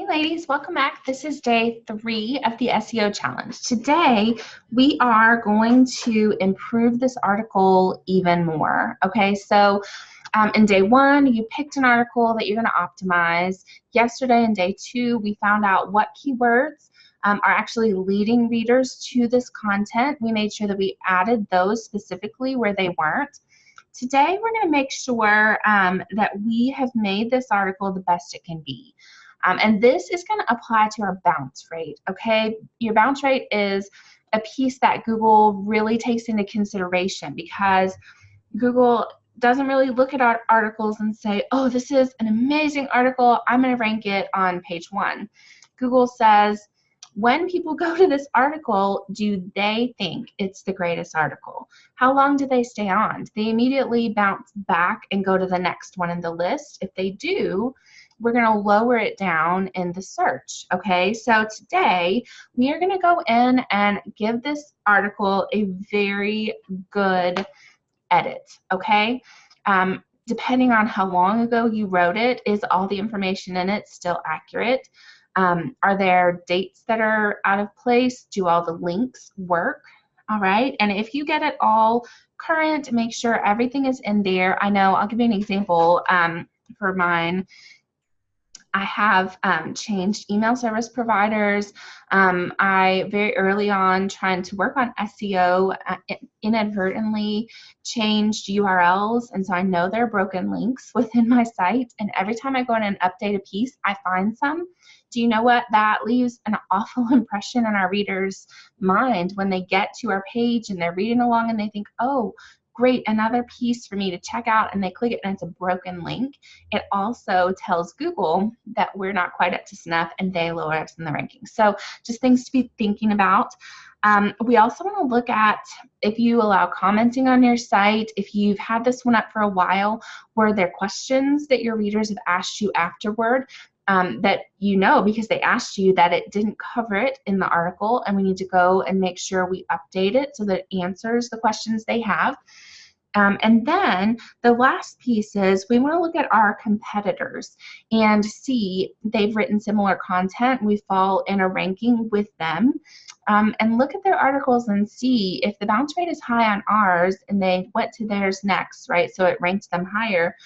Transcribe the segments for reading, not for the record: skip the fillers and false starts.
ladies, welcome back. This is day 3 of the SEO challenge. Today we are going to improve this article even more. Okay, so in day 1 you picked an article that you're going to optimize. Yesterday in day 2 we found out what keywords are actually leading readers to this content. We made sure that we added those specifically where they weren't. Today we're going to make sure that we have made this article the best it can be. And this is going to apply to our bounce rate, okay? Your bounce rate is a piece that Google really takes into consideration because Google doesn't really look at our articles and say, oh, this is an amazing article, I'm going to rank it on page 1. Google says, when people go to this article, do they think it's the greatest article? How long do they stay on? Do they immediately bounce back and go to the next one in the list? If they do, we're going to lower it down in the search, okay? So today, we are going to go in and give this article a very good edit, okay? Depending on how long ago you wrote it, is all the information in it still accurate? Are there dates that are out of place? Do all the links work? All right, and if you get it all current, make sure everything is in there. I know, I'll give you an example for mine. I have changed email service providers. I very early on, trying to work on SEO, inadvertently changed URLs, and so I know there are broken links within my site, and every time I go in and update a piece, I find some. Do you know what? That leaves an awful impression in our readers' mind when they get to our page and they're reading along and they think, oh, great, another piece for me to check out, and they click it and it's a broken link. It also tells Google that we're not quite up to snuff and they lower us in the rankings. So just things to be thinking about. We also want to look at if you allow commenting on your site. If you've had this one up for a while, were there questions that your readers have asked you afterward that you know because they asked you that it didn't cover it in the article, and we need to go and make sure we update it so that it answers the questions they have. And then the last piece is we want to look at our competitors and see they've written similar content. We fall in a ranking with them, and look at their articles and see if the bounce rate is high on ours and they went to theirs next, right? So it ranked them higher.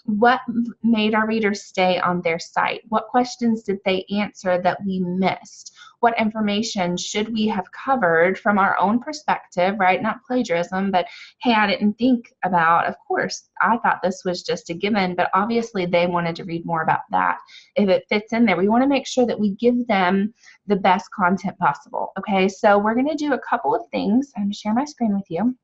What made our readers stay on their site? What questions did they answer that we missed? What information should we have covered from our own perspective, right? Not plagiarism, but hey, I didn't think about, of course, I thought this was just a given, but obviously they wanted to read more about that. If it fits in there, we want to make sure that we give them the best content possible, okay? So we're going to do a couple of things. I'm going to share my screen with you.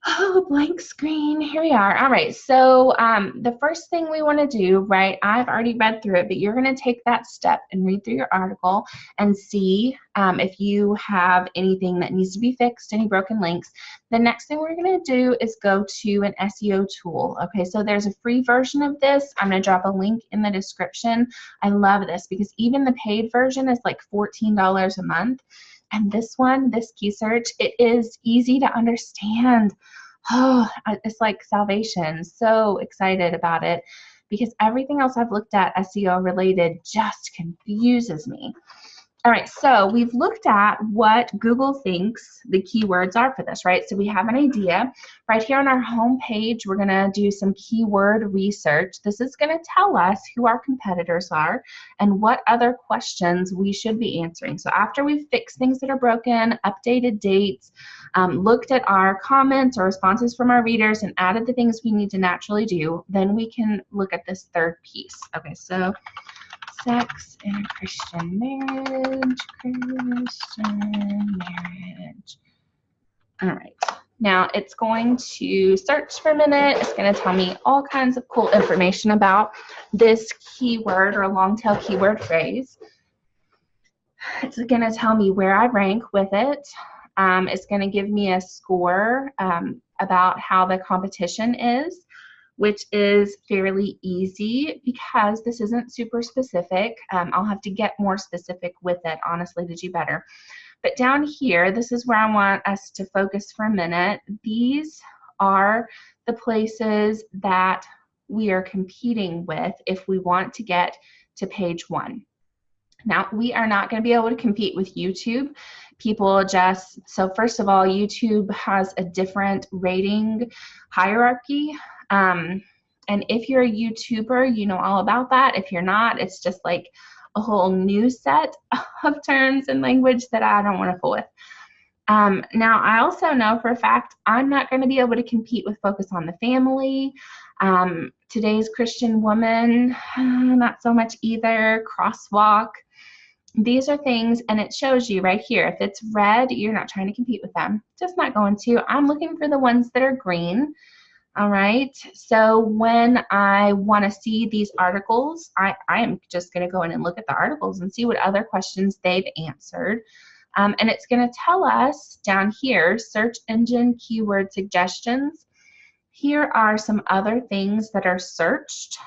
Oh, blank screen. Here we are. All right. So the first thing we want to do, right, I've already read through it, but you're going to take that step and read through your article and see if you have anything that needs to be fixed, any broken links. The next thing we're going to do is go to an SEO tool. Okay, so there's a free version of this. I'm going to drop a link in the description. I love this because even the paid version is like $14 a month. And this one, this key search, it is easy to understand. Oh, it's like salvation. So excited about it because everything else I've looked at SEO related just confuses me. All right, so we've looked at what Google thinks the keywords are for this, right? So we have an idea. Right here on our home page, we're going to do some keyword research. This is going to tell us who our competitors are and what other questions we should be answering. So after we've fixed things that are broken, updated dates, looked at our comments or responses from our readers and added the things we need to naturally do, then we can look at this third piece. Okay, so sex and Christian marriage, All right, now it's going to search for a minute. It's going to tell me all kinds of cool information about this keyword or long tail keyword phrase. It's going to tell me where I rank with it. It's going to give me a score about how the competition is, which is fairly easy because this isn't super specific. I'll have to get more specific with it, honestly, to do better. But down here, this is where I want us to focus for a minute. These are the places that we are competing with if we want to get to page 1. Now, we are not going to be able to compete with YouTube. People just, so first of all, YouTube has a different rating hierarchy. And if you're a YouTuber, you know all about that. If you're not, it's just like a whole new set of terms and language that I don't want to fool with. Now, I also know for a fact I'm not going to be able to compete with Focus on the Family. Today's Christian Woman, not so much either. Crosswalk. These are things, and it shows you right here. If it's red, you're not trying to compete with them. Just not going to. I'm looking for the ones that are green. All right. So when I want to see these articles, I am just going to go in and look at the articles and see what other questions they've answered. And it's going to tell us down here, search engine keyword suggestions. Here are some other things that are searched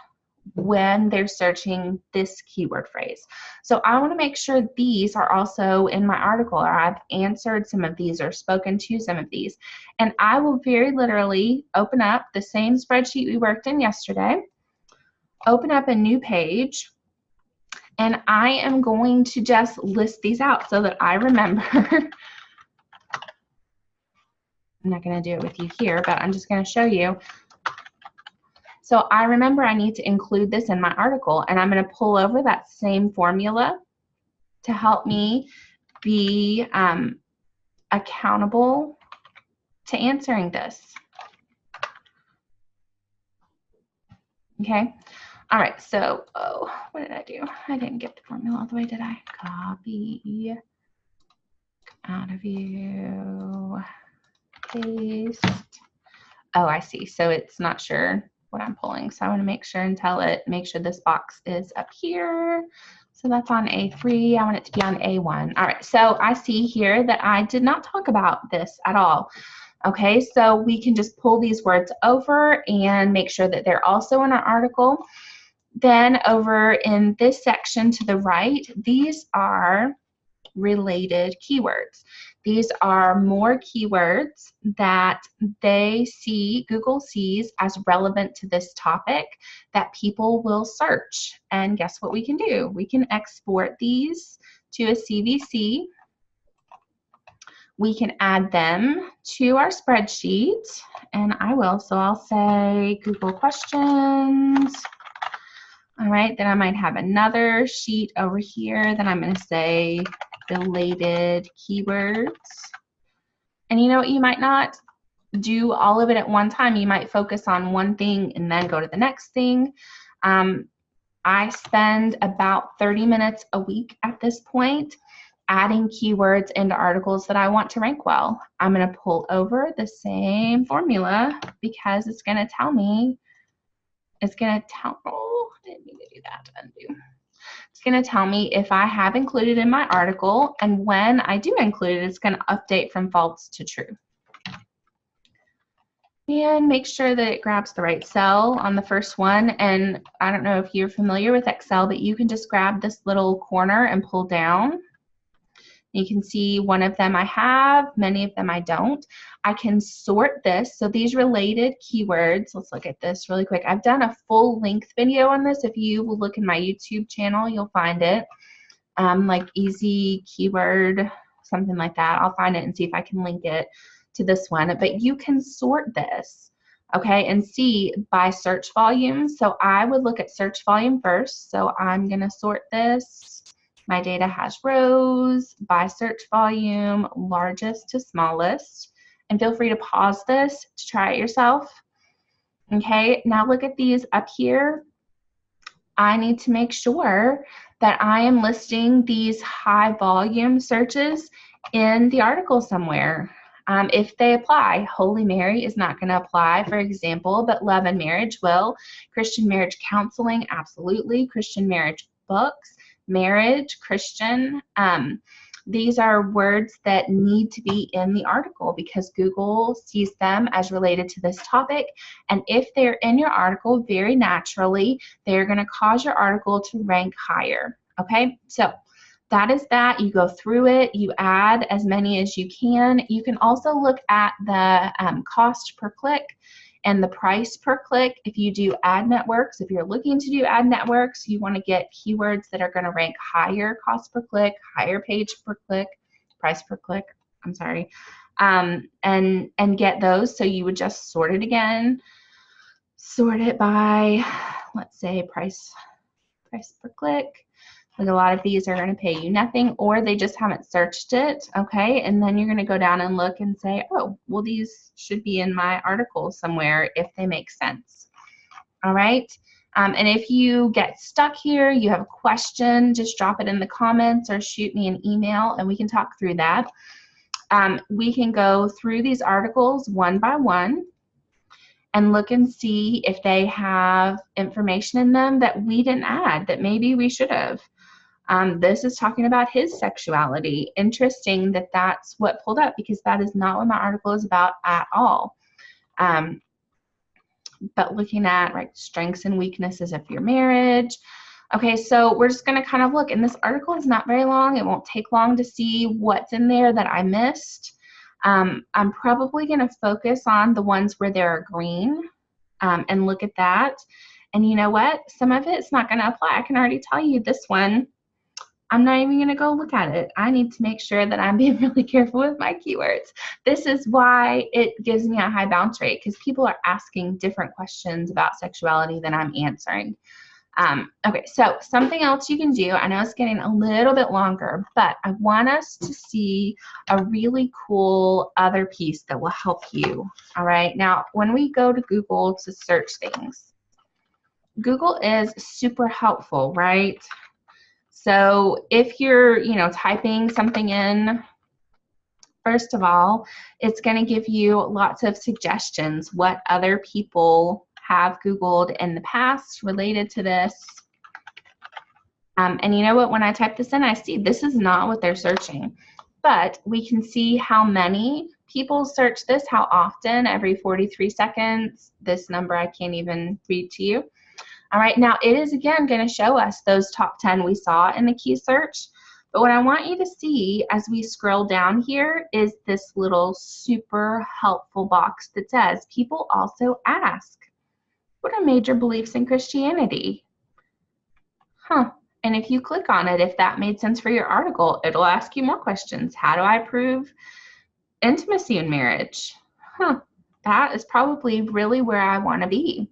when they're searching this keyword phrase. So I want to make sure these are also in my article, or I've answered some of these or spoken to some of these. And I will very literally open up the same spreadsheet we worked in yesterday, open up a new page, and I am going to just list these out so that I remember. I'm not going to do it with you here, but I'm just going to show you. So I remember I need to include this in my article, and I'm going to pull over that same formula to help me be accountable to answering this. Okay. All right. So, what did I do? I didn't get the formula all the way, did I? Copy out of view, paste. Oh, I see. So it's not sure what I'm pulling. So I want to make sure and tell it, make sure this box is up here. So that's on A3. I want it to be on A1. All right. So I see here that I did not talk about this at all. Okay. So we can just pull these words over and make sure that they're also in our article. Then over in this section to the right, these are related keywords. These are more keywords that they see, Google sees as relevant to this topic that people will search. And guess what we can do? We can export these to a CVC. We can add them to our spreadsheet, and I will. So I'll say Google questions. All right, then I might have another sheet over here that I'm going to say related keywords. And you know what, you might not do all of it at one time. You might focus on one thing and then go to the next thing. I spend about 30 minutes a week at this point adding keywords into articles that I want to rank well. I'm going to pull over the same formula because it's going to tell me, oh, I didn't mean to do that, undo. It's going to tell me if I have included in my article, and when I do include it, it's going to update from false to true. And make sure that it grabs the right cell on the first one. And I don't know if you're familiar with Excel, but you can just grab this little corner and pull down. You can see one of them I have, many of them I don't. I can sort this. So these related keywords, let's look at this really quick. I've done a full length video on this. If you will look in my YouTube channel, you'll find it. Like easy keyword, something like that. I'll find it and see if I can link it to this one. But you can sort this, okay, and see by search volume. So I would look at search volume first. So I'm going to sort this. My data has rows by search volume, largest to smallest. And feel free to pause this to try it yourself. Okay, now look at these up here. I need to make sure that I am listing these high volume searches in the article somewhere. If they apply, Holy Mary is not going to apply, for example, but love and marriage will. Christian marriage counseling, absolutely. Christian marriage books. Marriage, Christian, these are words that need to be in the article because Google sees them as related to this topic. And if they're in your article, very naturally, they're going to cause your article to rank higher. Okay, so that is that. You go through it, you add as many as you can. You can also look at the cost per click. and the price per click. If you do ad networks, if you're looking to do ad networks, you want to get keywords that are going to rank higher cost per click, higher page per click, price per click, I'm sorry, and get those. So you would just sort it again, sort it by, let's say, price per click. Like a lot of these are going to pay you nothing, or they just haven't searched it, okay? And then you're going to go down and look and say, oh, well, these should be in my article somewhere if they make sense, all right? And if you get stuck here, you have a question, just drop it in the comments or shoot me an email and we can talk through that. We can go through these articles one by one and look and see if they have information in them that we didn't add, that maybe we should have. This is talking about his sexuality. Interesting that that's what pulled up, because that is not what my article is about at all. But looking at strengths and weaknesses of your marriage. Okay, so we're just going to kind of look, and this article is not very long. It won't take long to see what's in there that I missed. I'm probably going to focus on the ones where there are green and look at that. And you know what? Some of it's not going to apply. I can already tell you this one, I'm not even going to go look at it. I need to make sure that I'm being really careful with my keywords. This is why it gives me a high bounce rate, because people are asking different questions about sexuality than I'm answering. Okay, so something else you can do, I know it's getting a little bit longer, but I want us to see a really cool other piece that will help you. All right, now when we go to Google to search things, Google is super helpful, right? So if you're, typing something in, first of all, it's going to give you lots of suggestions, what other people have Googled in the past related to this. And you know what, when I type this in, I see this is not what they're searching, but we can see how many people search this, how often, every 43 seconds. This number I can't even read to you. All right, now it is again going to show us those top 10 we saw in the key search. But what I want you to see as we scroll down here is this little super helpful box that says, people also ask, what are major beliefs in Christianity? And if you click on it, if that made sense for your article, it'll ask you more questions. How do I prove intimacy in marriage? That is probably really where I want to be.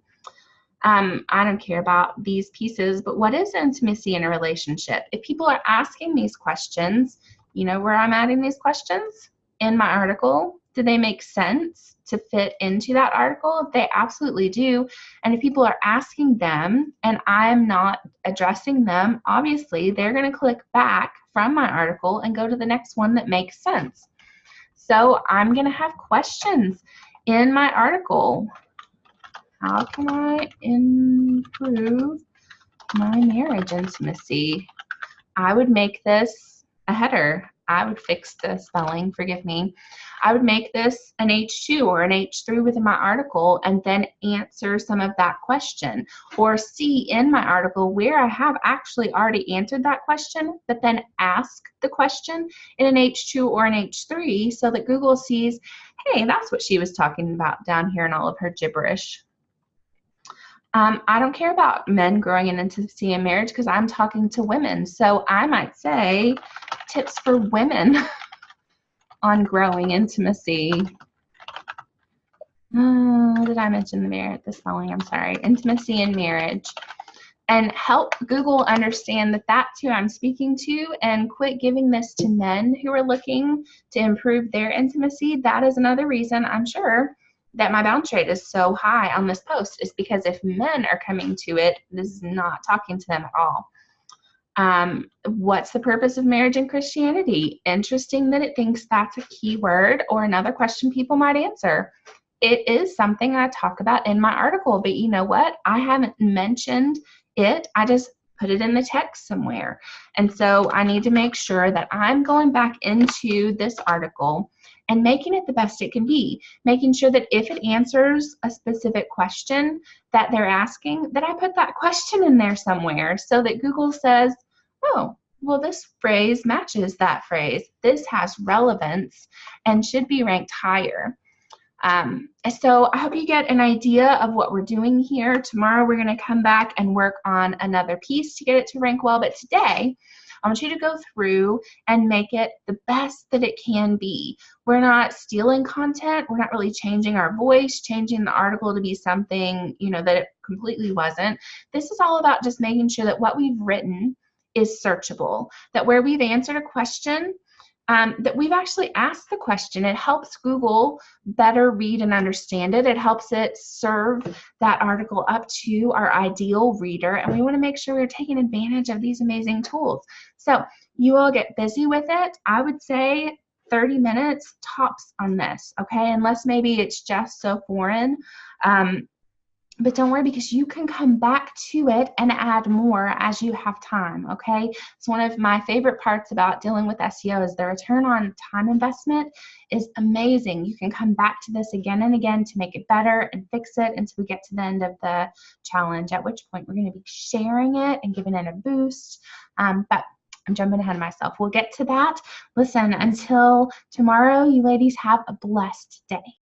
I don't care about these pieces, but what is intimacy in a relationship? If people are asking these questions, you know where I'm adding these questions? In my article. Do they make sense to fit into that article? They absolutely do. And if people are asking them and I'm not addressing them, obviously they're going to click back from my article and go to the next one that makes sense. So I'm going to have questions in my article. How can I improve my marriage intimacy? I would make this a header. I would fix the spelling, forgive me. I would make this an H2 or an H3 within my article and then answer some of that question, or see in my article where I have actually already answered that question, but then ask the question in an H2 or an H3 so that Google sees, hey, that's what she was talking about down here in all of her gibberish. I don't care about men growing in intimacy in marriage because I'm talking to women. So I might say tips for women on growing intimacy. Did I mention the spelling? I'm sorry. Intimacy in marriage. And help Google understand that that's who I'm speaking to, and quit giving this to men who are looking to improve their intimacy. That is another reason, I'm sure, that my bounce rate is so high on this post, is because if men are coming to it, this is not talking to them at all. What's the purpose of marriage in Christianity? Interesting that it thinks that's a keyword or another question people might answer. It is something I talk about in my article, but you know what? I haven't mentioned it. I just put it in the text somewhere. And so I need to make sure that I'm going back into this article and making it the best it can be, making sure that if it answers a specific question that they're asking, that I put that question in there somewhere so that Google says, oh, well, this phrase matches that phrase. This has relevance and should be ranked higher. So I hope you get an idea of what we're doing here. Tomorrow we're going to come back and work on another piece to get it to rank well. But today I want you to go through and make it the best that it can be. We're not stealing content. We're not really changing our voice, changing the article to be something, that it completely wasn't. This is all about just making sure that what we've written is searchable, that where we've answered a question, that we've actually asked the question. It helps Google better read and understand it. It helps it serve that article up to our ideal reader, and we want to make sure we're taking advantage of these amazing tools. So you all get busy with it. I would say 30 minutes tops on this, okay? Unless maybe it's just so foreign. But don't worry, because you can come back to it and add more as you have time, okay? It's one of my favorite parts about dealing with SEO is the return on time investment is amazing. You can come back to this again and again to make it better and fix it until we get to the end of the challenge, at which point we're going to be sharing it and giving it a boost. But I'm jumping ahead of myself. We'll get to that. Listen, until tomorrow, you ladies have a blessed day.